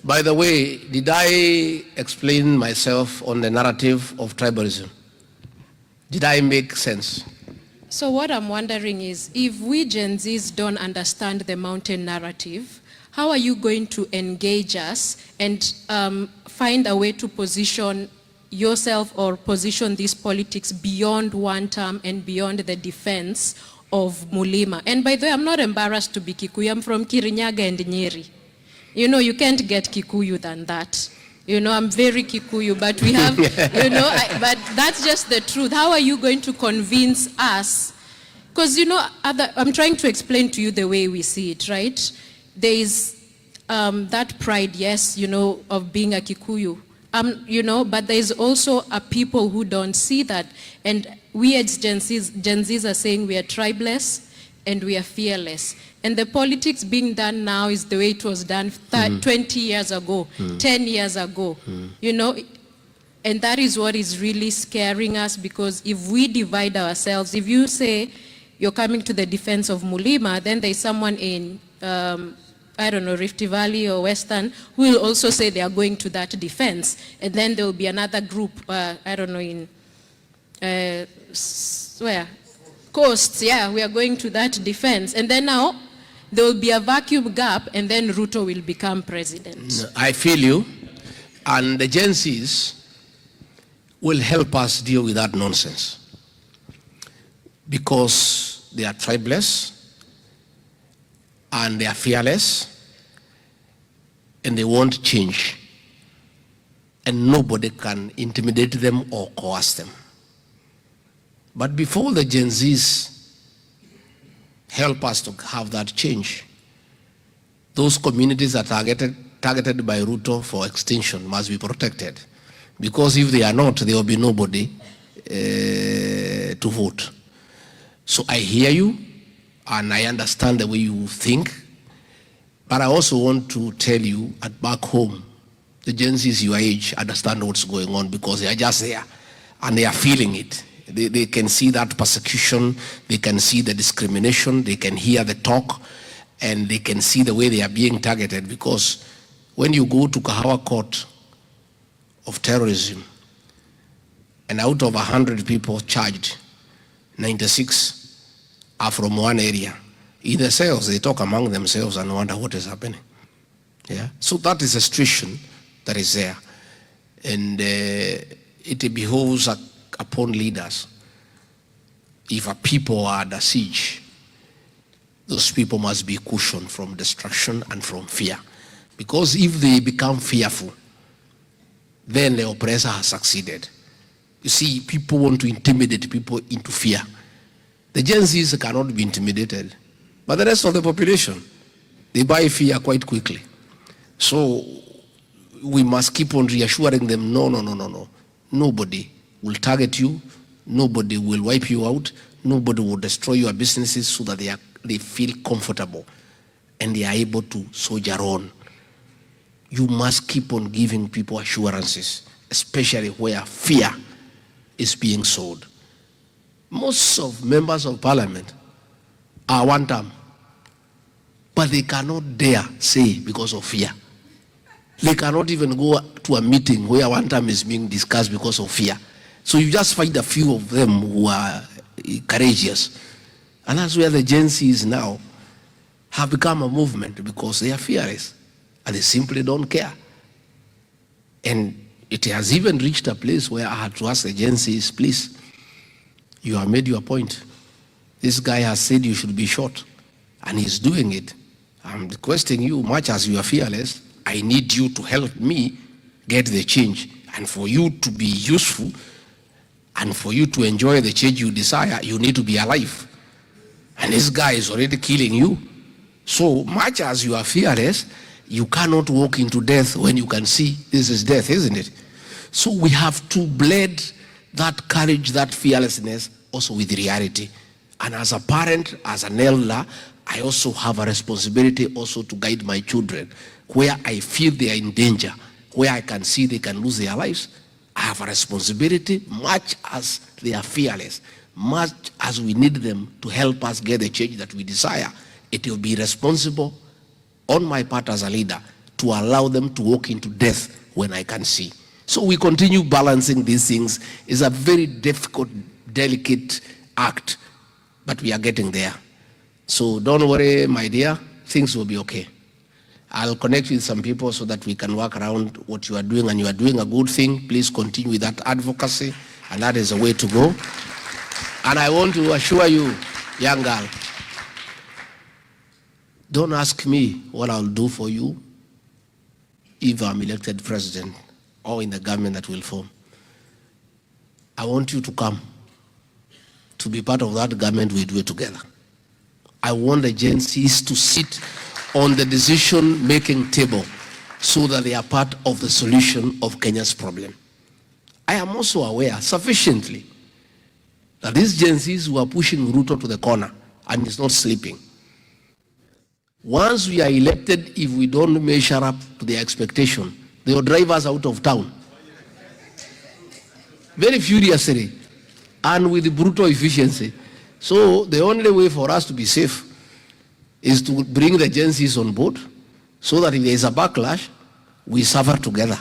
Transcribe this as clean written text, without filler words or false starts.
By the way, did I explain myself on the narrative of tribalism? Did I make sense? So what I'm wondering is, if we Gen Zs don't understand the mountain narrative, how are you going to engage us and find a way to position yourself or position these politics beyond one term and beyond the defense of Mlima? And by the way, I'm not embarrassed to be Kikuyu. I'm from Kirinyaga and Nyeri. You know, you can't get Kikuyu than that. You know, I'm very Kikuyu, but we have, you know, but that's just the truth. How are you going to convince us? Because, you know, I'm trying to explain to you the way we see it, right? There is that pride, yes, you know, of being a Kikuyu, you know, but there is also a people who don't see that. And we as Gen Zs are saying we are tribeless and we are fearless. And the politics being done now is the way it was done 20 years ago, 10 years ago, you know, and that is what is really scaring us, because if we divide ourselves, if you say you're coming to the defense of Mlima, then there's someone in, I don't know, Rift Valley or Western, who will also say they are going to that defense. And then there will be another group, I don't know, in, where? Coast, yeah, we are going to that defense. And then now, there will be a vacuum gap, and then Ruto will become president. I feel you. And the Gen Zs will help us deal with that nonsense, because they are tribeless, and they are fearless, and they won't change, and nobody can intimidate them or coerce them. But before the Gen Zs help us to have that change, those communities that are targeted by Ruto for extinction must be protected, because if they are not, there will be nobody to vote. So I hear you, and I understand the way you think, but I also want to tell you at back home, the Gen Zs your age understand what's going on, because they are just there and they are feeling it. They can see that persecution, they can see the discrimination, they can hear the talk, and they can see the way they are being targeted. Because when you go to Kahawa court of terrorism, and out of 100 people charged, 96 are from one area. In the cells, they talk among themselves and wonder what is happening. Yeah. So that is a situation that is there. And it behoves upon leaders, if a people are under siege, those people must be cushioned from destruction and from fear. Because if they become fearful, then the oppressor has succeeded. You see, people want to intimidate people into fear. The Gen Zs cannot be intimidated, but the rest of the population, they buy fear quite quickly. So we must keep on reassuring them, no. Nobody will target you, nobody will wipe you out, nobody will destroy your businesses, so that they feel comfortable and they are able to soldier on. You must keep on giving people assurances, especially where fear is being sold. Most of members of parliament are one term, but they cannot dare say because of fear. They cannot even go to a meeting where one term is being discussed because of fear. So you just find a few of them who are courageous. And that's where the Gen Zs now have become a movement, because they are fearless and they simply don't care. And it has even reached a place where I had to ask the Gen Zs, please, you have made your point. This guy has said you should be shot, and he's doing it. I'm requesting you, much as you are fearless, I need you to help me get the change. And for you to be useful, and for you to enjoy the change you desire, you need to be alive. And this guy is already killing you. So much as you are fearless, you cannot walk into death when you can see this is death, isn't it? So we have to blend that courage, that fearlessness, also with reality. And as a parent, as an elder, I also have a responsibility also to guide my children. Where I feel they are in danger, where I can see they can lose their lives, I have a responsibility, much as they are fearless, much as we need them to help us get the change that we desire. It will be responsible on my part as a leader to allow them to walk into death when I can see. So we continue balancing these things. It's a very difficult, delicate act, but we are getting there. So don't worry, my dear, things will be okay. I'll connect with some people so that we can work around what you are doing, and you are doing a good thing. Please continue with that advocacy, and that is the way to go. And I want to assure you, young girl, don't ask me what I'll do for you if I'm elected president or in the government that will form. I want you to come to be part of that government. We do it together. I want the Gen Zs to sit on the decision-making table so that they are part of the solution of Kenya's problem. I am also aware sufficiently that these Gen Zs who are pushing Ruto to the corner and is not sleeping. Once we are elected, if we don't measure up to their expectation, they will drive us out of town. Very furiously and with brutal efficiency. So the only way for us to be safe is to bring the Gen Zs on board so that if there is a backlash, we suffer together.